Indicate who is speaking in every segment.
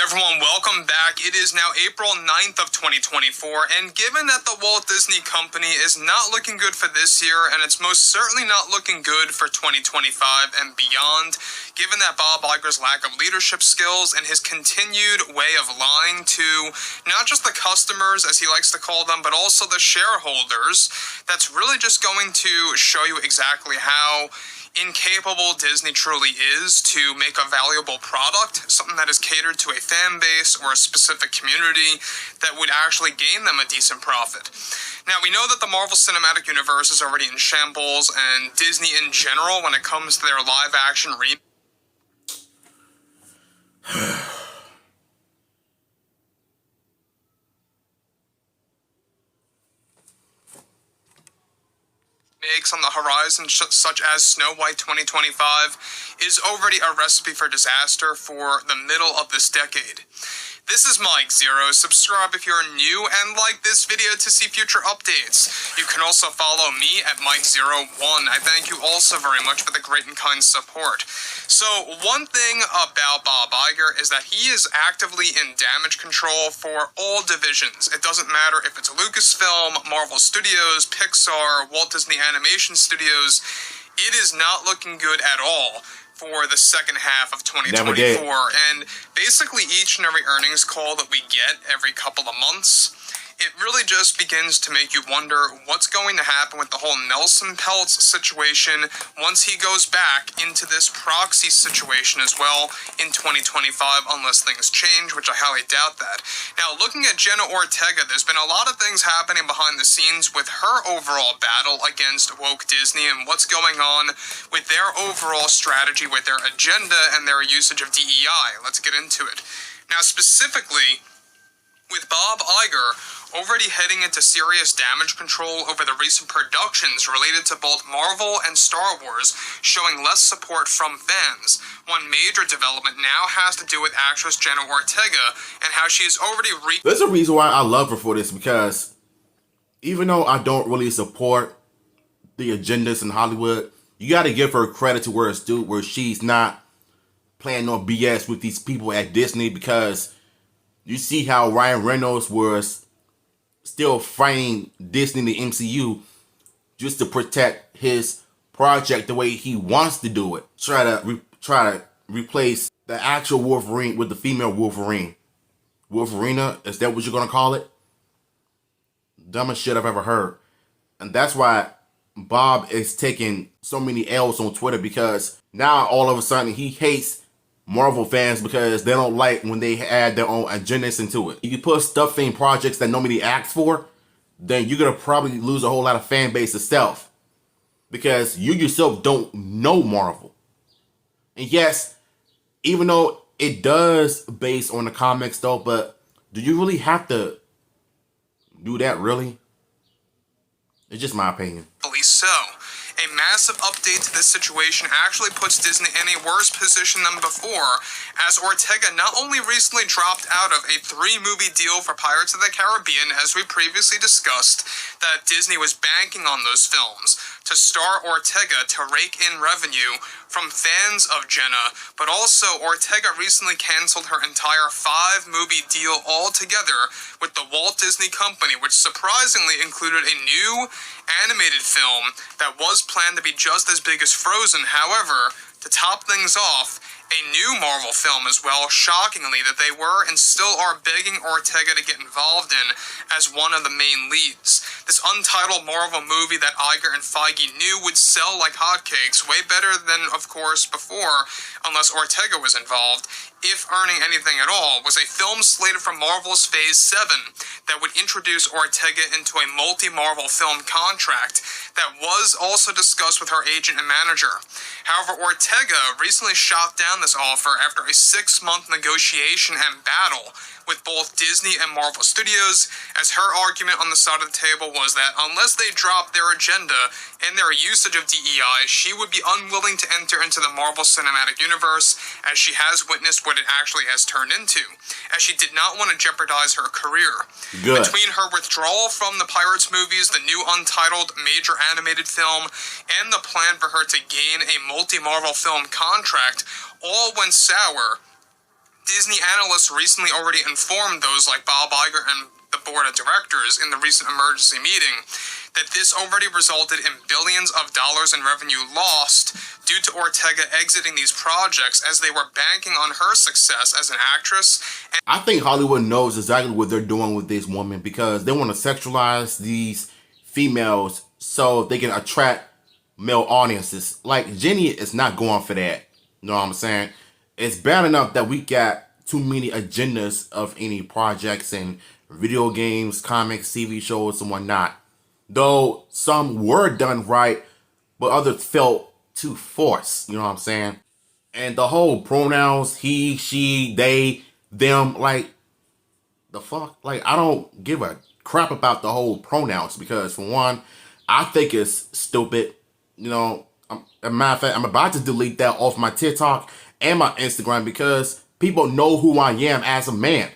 Speaker 1: everyone, welcome back. It is now April 9th of 2024, and given that the Walt Disney Company is not looking good for this year, and it's most certainly not looking good for 2025 and beyond, given that Bob Iger's lack of leadership skills and his continued way of lying to not just the customers, as he likes to call them, but also the shareholders, that's really just going to show you exactly how incapable Disney truly is to make a valuable product, something that is catered to a fan base or a specific community that would actually gain them a decent profit. Now, we know that the Marvel Cinematic Universe is already in shambles, and Disney in general, when it comes to their live-action remakes, on the horizon, such as Snow White 2025, is already a recipe for disaster for the middle of this decade. This is Mike Zero. Subscribe if you're new and like this video to see future updates. You can also follow me at Mike01. I thank you also very much for the great and kind support. So one thing about Bob Iger is that he is actively in damage control for all divisions. It doesn't matter if it's Lucasfilm, Marvel Studios, Pixar, Walt Disney Animation Studios. It is not looking good at all for the second half of 2024, and basically each and every earnings call that we get every couple of months, it really just begins to make you wonder what's going to happen with the whole Nelson Peltz situation once he goes back into this proxy situation as well in 2025, unless things change, which I highly doubt that. Now, looking at Jenna Ortega, there's been a lot of things happening behind the scenes with her overall battle against woke Disney and what's going on with their overall strategy, with their agenda, and their usage of DEI. Let's get into it. Now, specifically, with Bob Iger already heading into serious damage control over the recent productions related to both Marvel and Star Wars showing less support from fans, one major development now has to do with actress Jenna Ortega and how she has already
Speaker 2: There's a reason why I love her for this, because even though I don't really support the agendas in Hollywood, you got to give her credit to where it's due, where she's not playing no BS with these people at Disney, because you see how Ryan Reynolds was still fighting Disney, the MCU, just to protect his project the way he wants to do it. Try to replace the actual Wolverine with the female Wolverine. Wolverina, is that what you're gonna call it? Dumbest shit I've ever heard. And that's why Bob is taking so many L's on Twitter, because now all of a sudden he hates Marvel fans because they don't like when they add their own agendas into it. If you put stuff in projects that nobody asks for, then you're going to probably lose a whole lot of fan base itself, because you yourself don't know Marvel. And yes, even though it does base on the comics though, but do you really have to do that, really? It's just my opinion.
Speaker 1: So, a massive update to this situation actually puts Disney in a worse position than before, as Ortega not only recently dropped out of a 3-movie deal for Pirates of the Caribbean, as we previously discussed, that Disney was banking on those films to star Ortega to rake in revenue from fans of Jenna, but also Ortega recently canceled her entire 5-movie deal altogether with the Walt Disney Company, which surprisingly included a new animated film that was planned to be just as big as Frozen. However, to top things off, a new Marvel film as well, shockingly, that they were and still are begging Ortega to get involved in as one of the main leads. This untitled Marvel movie that Iger and Feige knew would sell like hotcakes, way better than, of course, before, unless Ortega was involved, if earning anything at all, was a film slated for Marvel's Phase 7 that would introduce Ortega into a multi-Marvel film contract that was also discussed with her agent and manager. However, Ortega recently shot down this offer after a 6-month negotiation and battle with both Disney and Marvel Studios, as her argument on the side of the table was that unless they dropped their agenda and their usage of DEI, she would be unwilling to enter into the Marvel Cinematic Universe, as she has witnessed what it actually has turned into, as she did not want to jeopardize her career.
Speaker 2: Good.
Speaker 1: Between her withdrawal from the Pirates movies, the new untitled major animated film, and the plan for her to gain a multi-Marvel film contract, all went sour Disney analysts recently already informed those like Bob Iger and the board of directors in the recent emergency meeting that this already resulted in billions of dollars in revenue lost due to Ortega exiting these projects as they were banking on her success as an actress. And
Speaker 2: I think Hollywood knows exactly what they're doing with this woman because they want to sexualize these females so they can attract male audiences. Like, Jenny is not going for that. You know what I'm saying? It's bad enough that we got too many agendas of any projects and video games, comics, TV shows, and whatnot. Though some were done right, but others felt too forced. You know what I'm saying? And the whole pronouns, he, she, they, them, like, the fuck? Like, I don't give a crap about the whole pronouns because, for one, I think it's stupid. You know, as a matter of fact, I'm about to delete that off my TikTok and my Instagram because people know who I am as a man.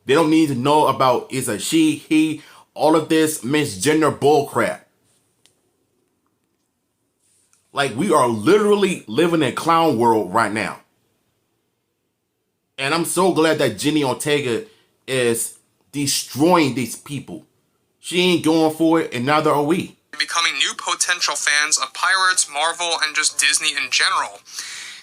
Speaker 2: They don't need to know about is a she, he, all of this misgender bullcrap. Like, we are literally living in a clown world right now. And I'm so glad that Jenny Ortega is destroying these people. She ain't going for it, and neither are we.
Speaker 1: Becoming new potential fans of Pirates, Marvel, and just Disney in general.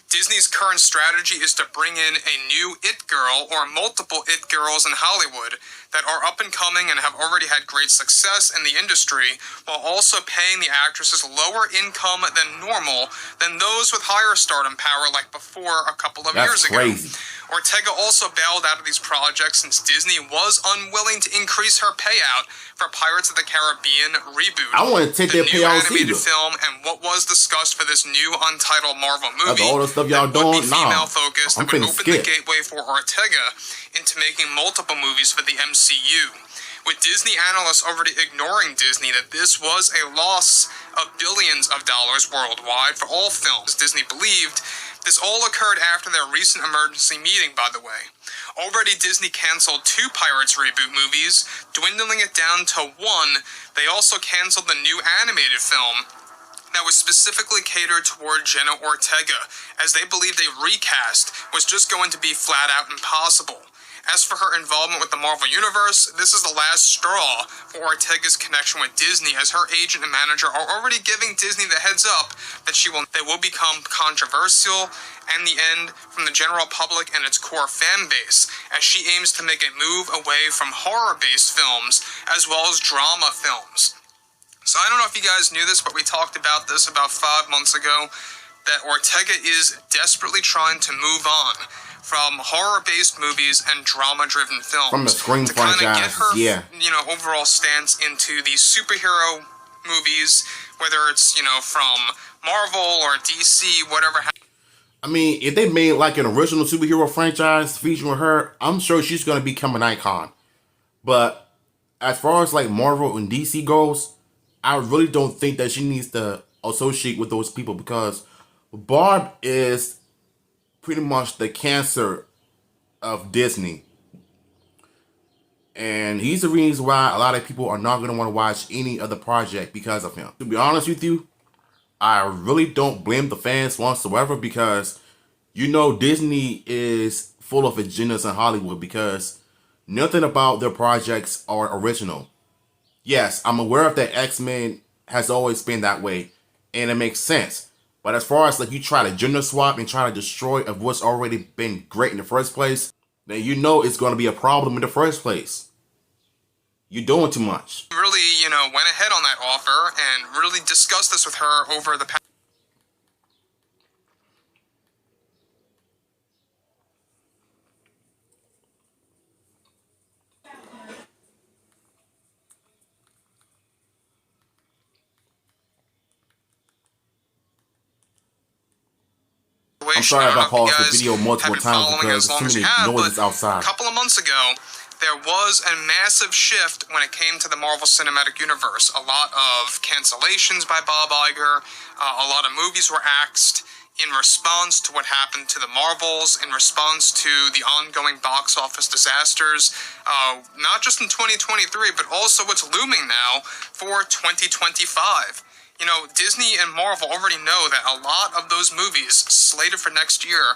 Speaker 1: Disney's current strategy is to bring in a new It Girl or multiple It Girls in Hollywood that are up and coming and have already had great success in the industry, while also paying the actresses lower income than normal than those with higher stardom power like before a couple of years ago.
Speaker 2: That's crazy.
Speaker 1: Ortega also bailed out of these projects since Disney was unwilling to increase her payout for Pirates of the Caribbean reboot.
Speaker 2: I want to take that payout
Speaker 1: the new animated film and what was discussed for this new untitled Marvel movie.
Speaker 2: All the stuff y'all doing,
Speaker 1: female focused
Speaker 2: I'm
Speaker 1: that would open
Speaker 2: skip
Speaker 1: the gateway for Ortega into making multiple movies for the MCU. With Disney analysts already ignoring Disney that this was a loss of billions of dollars worldwide for all films Disney believed. This all occurred after their recent emergency meeting, by the way. Already Disney canceled 2 Pirates reboot movies, dwindling it down to 1. They also canceled the new animated film that was specifically catered toward Jenna Ortega, as they believed a recast was just going to be flat out impossible. As for her involvement with the Marvel Universe, this is the last straw for Ortega's connection with Disney, as her agent and manager are already giving Disney the heads up that they will become controversial and the end from the general public and its core fan base, as she aims to make a move away from horror-based films as well as drama films. So I don't know if you guys knew this, but we talked about this about 5 months ago, that Ortega is desperately trying to move on from horror-based movies and drama-driven films.
Speaker 2: From the Scream
Speaker 1: to kind of
Speaker 2: franchise,
Speaker 1: get her,
Speaker 2: yeah.
Speaker 1: Overall stance into these superhero movies, whether it's, from Marvel or DC, whatever.
Speaker 2: I mean, if they made like an original superhero franchise featuring her, I'm sure she's going to become an icon. But as far as like Marvel and DC goes, I really don't think that she needs to associate with those people because Barb is pretty much the cancer of Disney. And he's the reason why a lot of people are not going to want to watch any other project because of him. To be honest with you, I really don't blame the fans whatsoever because, Disney is full of agendas in Hollywood because nothing about their projects are original. Yes, I'm aware of that X-Men has always been that way, and it makes sense. But as far as like you try to gender swap and try to destroy of what's already been great in the first place, then it's going to be a problem in the first place. You're doing too much.
Speaker 1: Really, went ahead on that offer and really discussed this with her over the past.
Speaker 2: I'm sorry if I paused the video multiple times because too many noises outside.
Speaker 1: A couple of months ago, there was a massive shift when it came to the Marvel Cinematic Universe. A lot of cancellations by Bob Iger, a lot of movies were axed in response to what happened to the Marvels, in response to the ongoing box office disasters, not just in 2023, but also what's looming now for 2025. Disney and Marvel already know that a lot of those movies slated for next year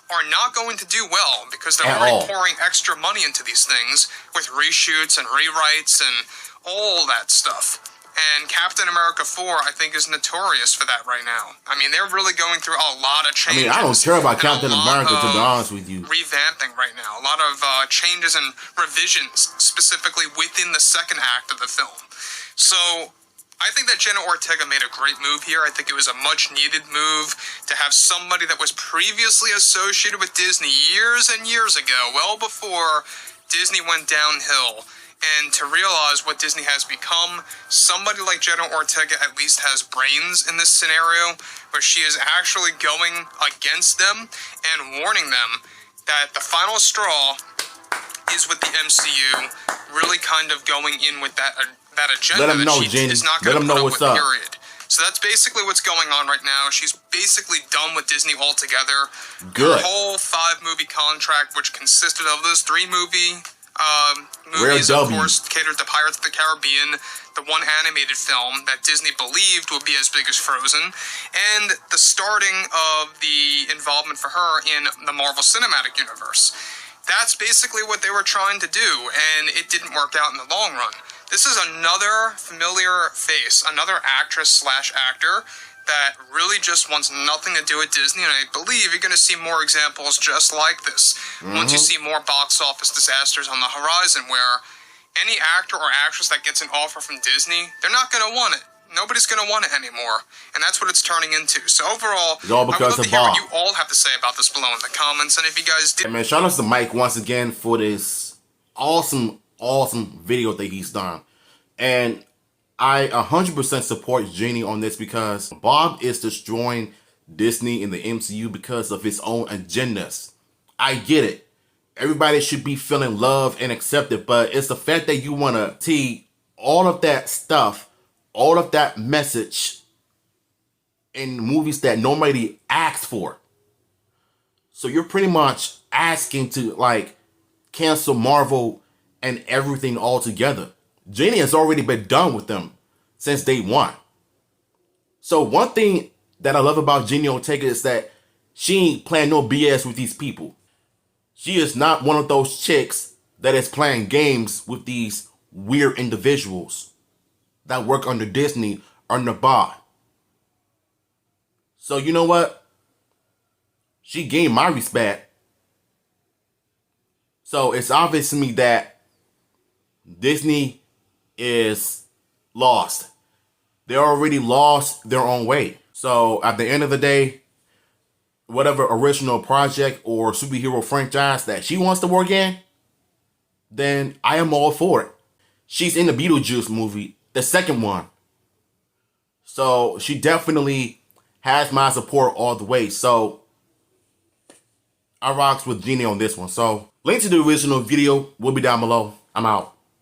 Speaker 1: are not going to do well because they're
Speaker 2: At
Speaker 1: already
Speaker 2: all.
Speaker 1: pouring extra money into these things with reshoots and rewrites and all that stuff. And Captain America 4, I think, is notorious for that right now. I mean, they're really going through a lot of changes.
Speaker 2: I don't care about
Speaker 1: and
Speaker 2: Captain
Speaker 1: a lot
Speaker 2: America, to be
Speaker 1: of
Speaker 2: honest with you.
Speaker 1: revamping right now. A lot of changes and revisions, specifically within the second act of the film. So I think that Jenna Ortega made a great move here. I think it was a much-needed move to have somebody that was previously associated with Disney years and years ago, well before Disney went downhill, and to realize what Disney has become. Somebody like Jenna Ortega at least has brains in this scenario, where she is actually going against them and warning them that the final straw is with the MCU really kind of going in with that agenda.
Speaker 2: Let them know, Jenny.
Speaker 1: Is not
Speaker 2: Let
Speaker 1: going
Speaker 2: them
Speaker 1: to
Speaker 2: know
Speaker 1: put
Speaker 2: what's
Speaker 1: up
Speaker 2: up.
Speaker 1: with, period. So that's basically what's going on right now. She's basically done with Disney altogether.
Speaker 2: Good.
Speaker 1: Her whole 5-movie contract, which consisted of those 3 movies, of course, catered to Pirates of the Caribbean, the one animated film that Disney believed would be as big as Frozen, and the starting of the involvement for her in the Marvel Cinematic Universe. That's basically what they were trying to do, and it didn't work out in the long run. This is another familiar face, another actress/actor that really just wants nothing to do with Disney, and I believe you're going to see more examples just like this. Once you see more box office disasters on the horizon, where any actor or actress that gets an offer from Disney, they're not going to want it. Nobody's going to want it anymore, and that's what it's turning into. So overall,
Speaker 2: It's all
Speaker 1: I would
Speaker 2: because
Speaker 1: love to
Speaker 2: of
Speaker 1: hear
Speaker 2: Bob.
Speaker 1: what you all have to say about this below in the comments, and if you guys did...
Speaker 2: Hey man, shout out to Mike once again for this awesome video that he's done. And I 100% support Jenny on this, because Bob is destroying Disney and the MCU because of his own agendas. I get it. Everybody should be feeling loved and accepted, but it's the fact that you want to see all of that stuff, all of that message in movies that nobody asked for. So you're pretty much asking to cancel Marvel and everything altogether. Jenny has already been done with them since day one. So one thing that I love about Jenny Ortega is that she ain't playing no BS with these people. She is not one of those chicks that is playing games with these weird individuals that work under Disney, under Bob. So you know what? She gained my respect. So it's obvious to me that Disney is lost. They already lost their own way. So at the end of the day, whatever original project or superhero franchise that she wants to work in, then I am all for it. She's in the Beetlejuice movie, the second one. So she definitely has my support all the way. So I rocks with Jenny on this one. So link to the original video will be down below. I'm out.